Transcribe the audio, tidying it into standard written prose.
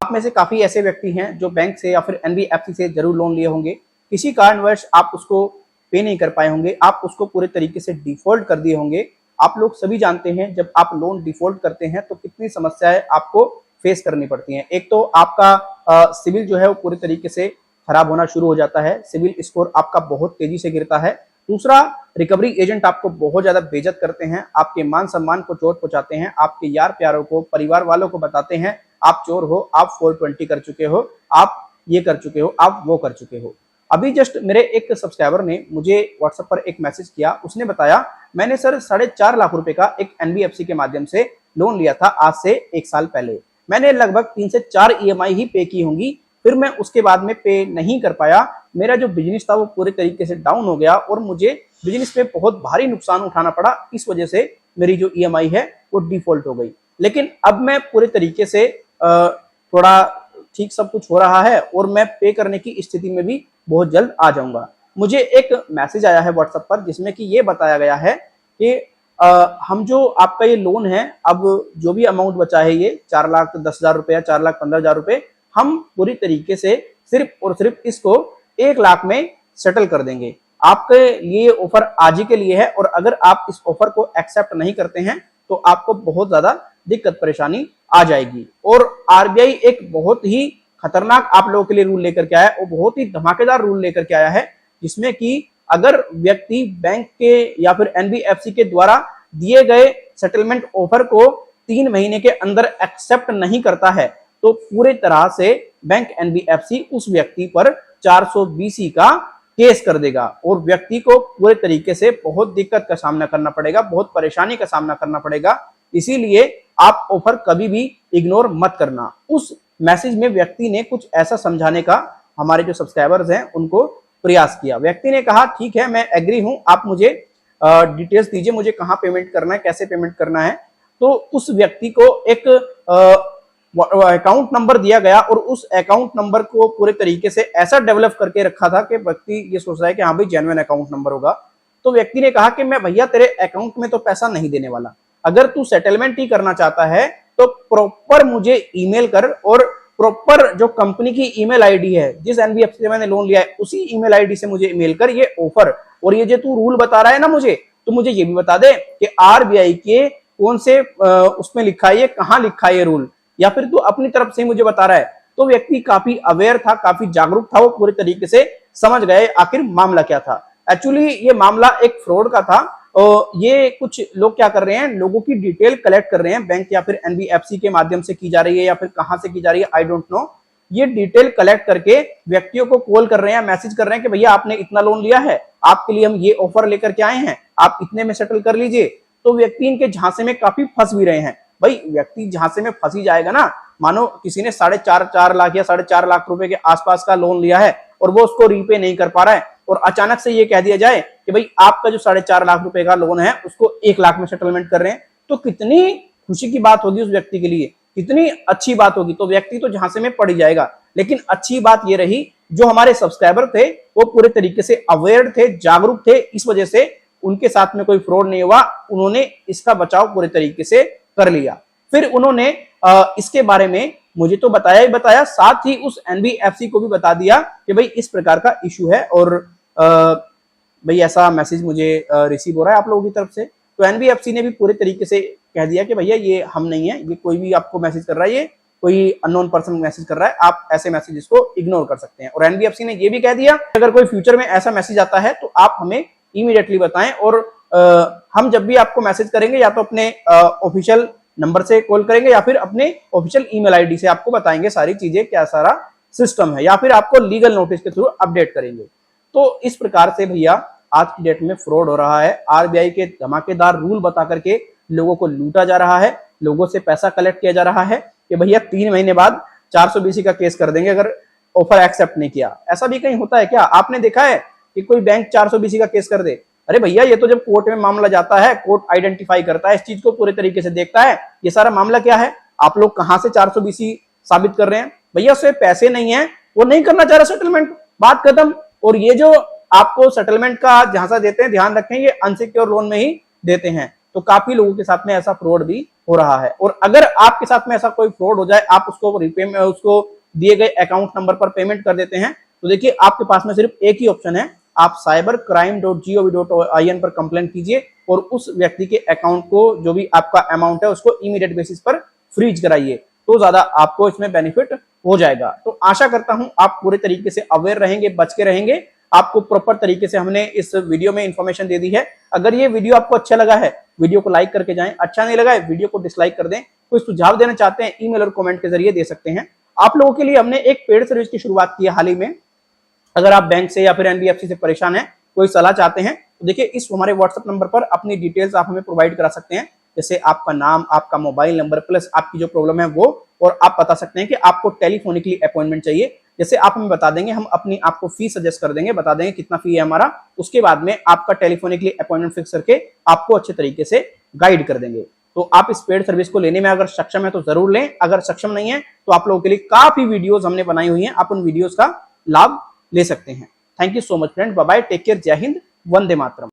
आप में से काफी ऐसे व्यक्ति हैं जो बैंक से या फिर एनबीएफसी से जरूर लोन लिए होंगे, किसी कारणवश आप उसको पे नहीं कर पाए होंगे, आप उसको पूरे तरीके से डिफॉल्ट कर दिए होंगे। आप लोग सभी जानते हैं जब आप लोन डिफॉल्ट करते हैं तो कितनी समस्याएं आपको फेस करनी पड़ती हैं। एक तो आपका सिविल जो है वो पूरे तरीके से खराब होना शुरू हो जाता है, सिविल स्कोर आपका बहुत तेजी से गिरता है। दूसरा, रिकवरी एजेंट आपको बहुत ज्यादा बेइज्जत करते हैं, आपके मान सम्मान को चोट पहुंचाते हैं, आपके यार प्यारों को, परिवार वालों को बताते हैं आप चोर हो, आप 420 कर चुके हो, आप ये कर चुके हो, आप वो कर चुके हो। अभी जस्ट मेरे एक सब्सक्राइबर ने मुझे व्हाट्सएप पर एक मैसेज किया, उसने बताया मैंने सर 4.5 लाख रुपए का एक एनबीएफसी के माध्यम से लोन लिया था आज से 1 साल पहले। मैंने लगभग 3 से 4 ईएमआई ही पे की होंगी, फिर मैं उसके बाद में पे नहीं कर पाया। मेरा जो बिजनेस था वो पूरे तरीके से डाउन हो गया और मुझे बिजनेस में बहुत भारी नुकसान उठाना पड़ा। इस वजह से मेरी जो ईएमआई है वो डिफॉल्ट हो गई, लेकिन अब मैं पूरे तरीके से थोड़ा ठीक सब कुछ हो रहा है और मैं पे करने की स्थिति में भी बहुत जल्द आ जाऊंगा। मुझे एक मैसेज आया है व्हाट्सएप पर जिसमें कि ये बताया गया है कि हम जो आपका ये लोन है, अब जो भी अमाउंट बचा है ये 4,10,000 रुपए या 4,15,000 रुपए, हम पूरी तरीके से सिर्फ और सिर्फ इसको 1 लाख में सेटल कर देंगे। आपके लिए ऑफर आज ही के लिए है और अगर आप इस ऑफर को एक्सेप्ट नहीं करते हैं तो आपको बहुत ज्यादा दिक्कत परेशानी आ जाएगी। और आरबीआई एक बहुत ही खतरनाक आप लोगों के लिए रूल लेकर के आया है, वो बहुत ही धमाकेदार रूल लेकर के आया है, जिसमें कि अगर व्यक्ति बैंक के या फिर एनबीएफसी के द्वारा दिए गए सेटलमेंट ऑफर को 3 महीने के अंदर एक्सेप्ट नहीं करता है तो पूरे तरह से बैंक एनबीएफसी उस व्यक्ति पर 420 का केस कर देगा और व्यक्ति को पूरे तरीके से बहुत दिक्कत का सामना करना पड़ेगा, बहुत परेशानी का सामना करना पड़ेगा। इसीलिए आप ऑफर कभी भी इग्नोर मत करना। उस मैसेज में व्यक्ति ने कुछ ऐसा समझाने का हमारे जो सब्सक्राइबर्स हैं उनको प्रयास किया। व्यक्ति ने कहा ठीक है मैं एग्री हूं, आप मुझे डिटेल्स दीजिए, मुझे कहां पेमेंट करना है, कैसे पेमेंट करना है। तो उस व्यक्ति को एक अकाउंट नंबर दिया गया और उस अकाउंट नंबर को पूरे तरीके से ऐसा डेवलप करके रखा था कि व्यक्ति ये सोच रहा है कि हाँ भाई जेन्युइन अकाउंट नंबर होगा। तो व्यक्ति ने कहा कि मैं भैया तेरे अकाउंट में तो पैसा नहीं देने वाला, अगर तू सेटलमेंट ही करना चाहता है तो प्रॉपर मुझे ईमेल कर और प्रॉपर जो कंपनी की ईमेल आईडी है, जिस एनबीएफसी से मैंने लोन लिया है उसी ईमेल आईडी से मुझे ईमेल कर ये ऑफर और ये जो तू रूल बता रहा है ना मुझे, तो मुझे ये भी बता दे कि आरबीआई के कौन से उसमें लिखा है, ये कहां लिखा है ये रूल, या फिर तू अपनी तरफ से मुझे बता रहा है। तो व्यक्ति काफी अवेयर था, काफी जागरूक था, वो पूरे तरीके से समझ गए आखिर मामला क्या था। एक्चुअली ये मामला एक फ्रॉड का था। ये कुछ लोग क्या कर रहे हैं, लोगों की डिटेल कलेक्ट कर रहे हैं, बैंक या फिर एनबीएफसी के माध्यम से की जा रही है या फिर कहां से की जा रही है आई डोंट नो। ये डिटेल कलेक्ट करके व्यक्तियों को कॉल कर रहे हैं, मैसेज कर रहे हैं कि भैया आपने इतना लोन लिया है, आपके लिए हम ये ऑफर लेकर के आए हैं, आप इतने में सेटल कर लीजिए। तो व्यक्ति इनके झांसे में काफी फंस भी रहे हैं। भाई व्यक्ति झांसे में फंस ही जाएगा ना। मानो किसी ने 4.5 लाख या 4.5 लाख रुपए के आसपास का लोन लिया है और वो उसको रीपे नहीं कर पा रहा है और अचानक से ये कह दिया जाए कि भाई आपका जो 4.5 लाख रुपए का लोन है उसको 1 लाख में सेटलमेंट कर रहे हैं, तो कितनी खुशी की बात होगी उस व्यक्ति के लिए, कितनी अच्छी बात होगी। तो व्यक्ति तो झांसे में पड़ ही जाएगा। लेकिन अच्छी बात ये रही, जो हमारे सब्सक्राइबर थे वो पूरे तरीके से अवेयर थे, जागरूक थे, इस वजह से उनके साथ में कोई फ्रॉड नहीं हुआ, उन्होंने इसका बचाव पूरे तरीके से कर लिया। फिर उन्होंने इसके बारे में मुझे तो बताया ही बताया, साथ ही उस एनबीएफसी को भी बता दिया कि भाई इस प्रकार का इशू है और भाई ऐसा मैसेज मुझे रिसीव हो रहा है आप लोगों की तरफ से। तो एनबीएफसी ने भी पूरे तरीके से कह दिया कि भैया ये हम नहीं है, ये कोई भी आपको मैसेज कर रहा है, ये कोई अननोन पर्सन मैसेज कर रहा है, आप ऐसे मैसेजेस को इग्नोर कर सकते हैं। और एनबीएफसी ने ये भी कह दिया अगर कोई फ्यूचर में ऐसा मैसेज आता है तो आप हमें इमीडिएटली बताएं और हम जब भी आपको मैसेज करेंगे या तो अपने ऑफिशियल नंबर से कॉल करेंगे या फिर अपने ऑफिशियल ईमेल आईडी से आपको बताएंगे सारी चीजें, क्या सारा सिस्टम है, या फिर आपको लीगल नोटिस के थ्रू अपडेट करेंगे। तो इस प्रकार से भैया आज की डेट में फ्रॉड हो रहा है। आरबीआई के धमाकेदार रूल बता करके लोगों को लूटा जा रहा है, लोगों से पैसा कलेक्ट किया जा रहा है कि भैया 3 महीने बाद 420 का केस कर देंगे अगर ऑफर एक्सेप्ट नहीं किया। ऐसा भी कहीं होता है क्या? आपने देखा है कि कोई बैंक 420 का केस कर दे? अरे भैया ये तो जब कोर्ट में मामला जाता है, कोर्ट आइडेंटिफाई करता है, इस चीज को पूरे तरीके से देखता है, ये सारा मामला क्या है, आप लोग कहां से 420 साबित कर रहे हैं? भैया उससे पैसे नहीं है, वो नहीं करना चाह रहा सेटलमेंट, बात खत्म। और ये जो आपको सेटलमेंट का झांसा देते हैं, ध्यान रखें ये अनसिक्योर लोन में ही देते हैं। तो काफी लोगों के साथ में ऐसा फ्रॉड भी हो रहा है। और अगर आपके साथ में ऐसा कोई फ्रॉड हो जाए, आप उसको रिपेमेंट, उसको दिए गए अकाउंट नंबर पर पेमेंट कर देते हैं, तो देखिए आपके पास में सिर्फ एक ही ऑप्शन है, आप cybercrime.gov.in पर कंप्लेंट कीजिए और उस व्यक्ति के अकाउंट को, जो भी आपका अमाउंट है, उसको इमीडिएट बेसिस पर फ्रीज कराइए, तो ज्यादा आपको इसमें बेनिफिट हो जाएगा। तो आशा करता हूं आप पूरे तरीके से अवेयर रहेंगे, बच के रहेंगे। आपको प्रॉपर तरीके से हमने इस वीडियो में इंफॉर्मेशन दे दी है। अगर ये वीडियो आपको अच्छा लगा है, वीडियो को लाइक करके जाएं, अच्छा नहीं लगा है वीडियो को डिसलाइक कर दें। कोई सुझाव देना चाहते हैं, ईमेल और कमेंट के जरिए दे सकते हैं। आप लोगों के लिए हमने एक पेड सर्विस की शुरुआत की है हाल ही में। अगर आप बैंक से या फिर एनबीएफसी से परेशान हैं, कोई सलाह चाहते हैं, तो देखिए इस हमारे व्हाट्सएप नंबर पर अपनी डिटेल्स आप हमें प्रोवाइड करा सकते हैं, जैसे आपका नाम, आपका मोबाइल नंबर प्लस आपकी जो प्रॉब्लम है वो, और आप बता सकते हैं कि आपको टेलीफोनिकली अपॉइंटमेंट चाहिए। जैसे आप हमें बता देंगे, हम अपनी आपको फी सजेस्ट कर देंगे, बता देंगे कितना फी है हमारा, उसके बाद में आपका टेलीफोनिकली अपॉइंटमेंट फिक्स करके आपको अच्छे तरीके से गाइड कर देंगे। तो आप इस पेड सर्विस को लेने में अगर सक्षम है तो जरूर लें, अगर सक्षम नहीं है तो आप लोगों के लिए काफी वीडियोस हमने बनाई हुई हैं, आप उन वीडियोस का लाभ ले सकते हैं। Thank you so much friend, bye bye, take care, Jai Hind, Vande Mataram.